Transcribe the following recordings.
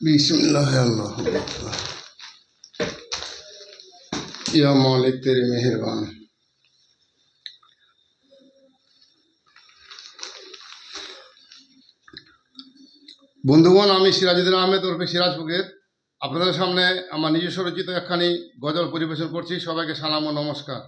बिस्मिल्लाह अल्लाह या मालिक तेरे मेहरबान। বন্ধুগণ, আমি সিরাজউদ্দিন আহমেদ ওরফে সিরাজ ফকির আপনাদের সামনে আমার নিজস্ব রচিত একখানি গজল পরিবেশন করছি। সবাইকে সালাম ও নমস্কার।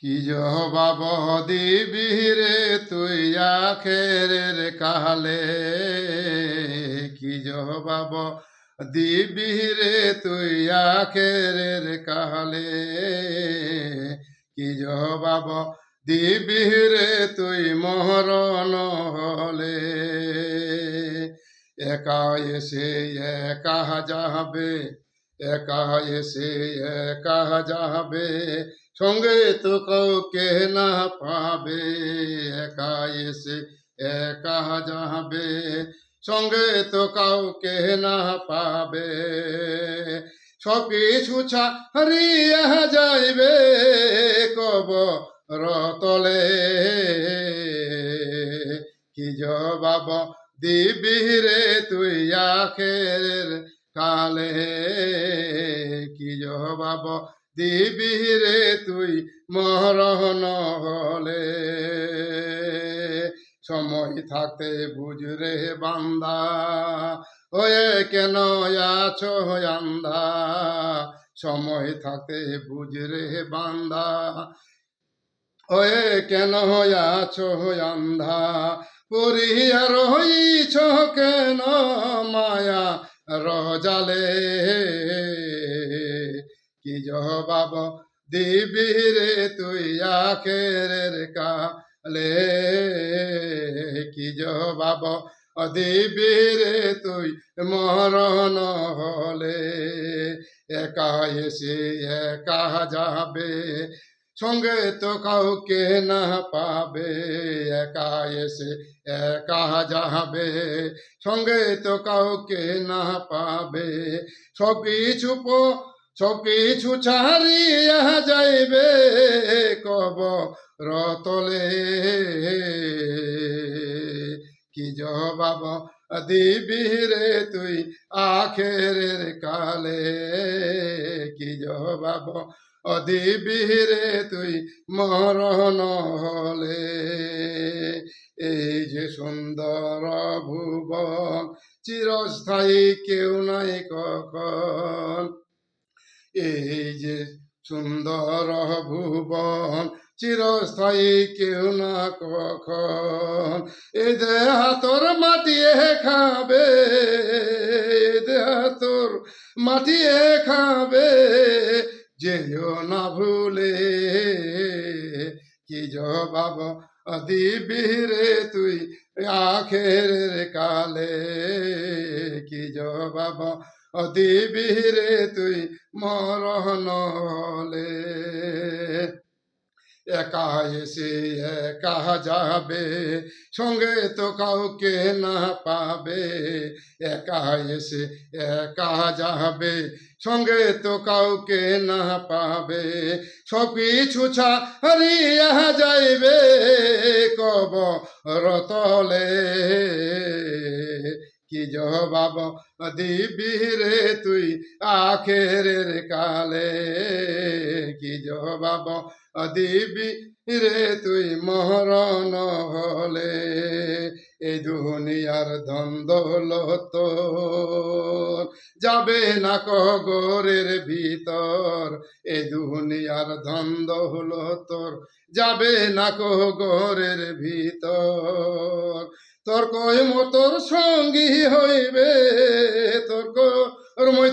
কি জবাব দিবি রে তুই আখেরের কালে, কি জবাব দিবি রে তুই আখেরের কালে, কি জবাব দিবি রে তুই মরণ হলে। একা এসে একা যাবে, একা এসে একা যাবে, সঙ্গে তো কাউকে না পাবে। একা এসে একা যাবে, সঙ্গে তো কাউকে না পাবে। সব কিছু ছাড়িয়া যাইবে কবর তলে, কি জবাব দিবি রে তুই আখেরের কালে, কি জবাব দিবি রে তুই মরণ হলে। সময় থাকতে বুঝরে বান্দা, হয়ে কেন আছো আন্ধা। সময় থাকতে বুঝরে বান্দা, হয়ে কেন আছো আন্ধা। পড়িয়া রহিছ কেন মায়া রজালে, কি জবাব দিবি রে তুই আখেরের কালে, কি জবাব দিবি রে তুই মরণ হলে। একা এসে একা যাবে, সঙ্গে তো কাউকে না পাবে। একা এসে একা যাবে, সঙ্গে তো কাউকে না পাবে। সব কিছু ছাড়িয়া যাইবে কবর তলে, কি জবাব দিবি রে তুই আখেরের কালে, কি জবাব দিবি রে তুই মরণ হলে। এই যে সুন্দর ভুবন চিরস্থায়ী কেউ নাই কখন, এই যে সুন্দর ভুবন চিরস্থায়ী কেউ না কখন। এ দেহ তোর মাটিয়ে খাবে, এ দেহ তোর মাটিয়ে খাবে, যেও না ভুলে, কি জবাব দিবি রে তুই আখেরের কালে, কি জবাব দিবি রে তুই মরণ হলে। একা এসে একা যাবে, সঙ্গে তো কাউকে না পাবে। একা এসে একা যাবে, সঙ্গে তো কাউকে না পাবে। সব কিছু ছাড়িয়া যাইবে কবর তলে, কি জবাব দিবি রে তুই আখেরের কালে, কি জবাব দিবি রে তুই মরণ হলে। এই দুনিয়ার দ্বন্দ্ব যাবে না কবরের ভিতর, এই দুনিয়ার দ্বন্দ্ব যাবে না কবরের ভিতর। তোর তোর সঙ্গী হইবে,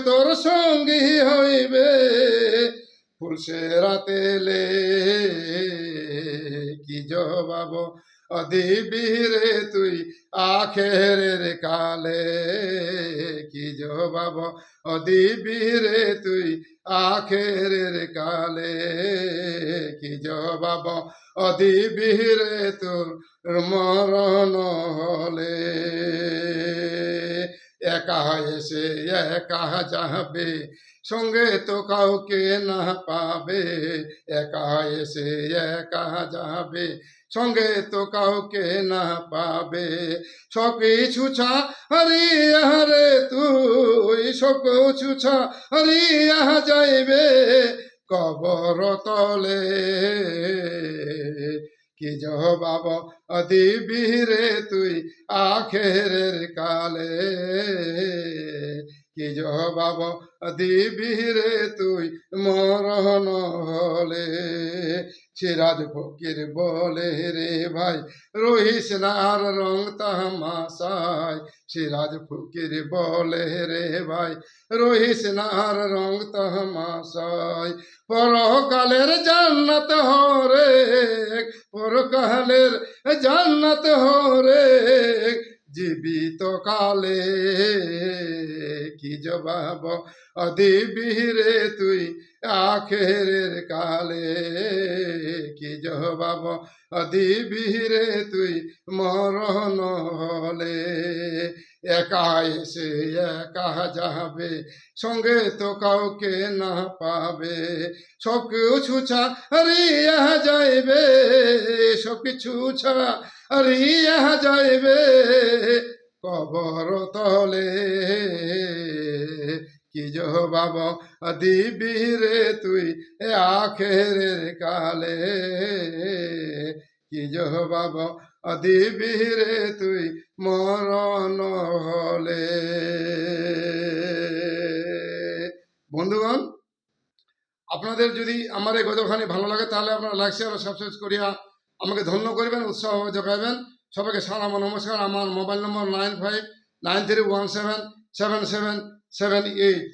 তোর সঙ্গী হইবে ফুলসেরা তেলে, কি জবাব দিবি রে তুই আখেরের কালে, কি জবাব দিবি রে তুই আখেরের কালে, কি জবাব দিবি রে তোর মরণ হলে। একা এসে একা যাবে, সঙ্গে তো কাউকে না পাবে। একা এসে একা যাবে, সঙ্গে তো কাউকে না পাবে। সবকিছু হারিয়া রে তুই, সবকিছু হারিয়া যাইবে কবর তলে। কি জবাব দিবি রে তুই আখেরের কালে, কি জবাব দিবি রে তুই মরণ হলে। সিরাজ ফকির বলে রে ভাই, রহিস না আর রং তামাশায়। সিরাজ ফকির বলে রে ভাই, রহিস না আর রং তামাশায়। পরকালের জান্নাত হরে, পরকালের জান্নাত হরে, জীবিত কালে কি জবাব দিবি রে তুই আখেরের কালে। কি জবাব দিবি রে তুই মরণ হলে। একা এসে একা যাবে, সঙ্গে তো কাউকে না পাবে। সব কিছু হারিয়া যাইবে, সব কিছু হারিয়া যাইবে কবর তলে। কি জবাব দিবি রে তুই আখেরের কালে, কি জবাব দিবি রে তুই মরণ হলে। বন্ধুগণ, আপনাদের যদি আমার এই গজলখানি ভালো লাগে তাহলে আপনারা লাইক শেয়ার ও সাবস্ক্রাইব করিয়া আমাকে ধন্য করবেন, উৎসাহ যোগাইবেন। সবাইকে সালাম ও নমস্কার। আমার মোবাইল নম্বর 9593177778।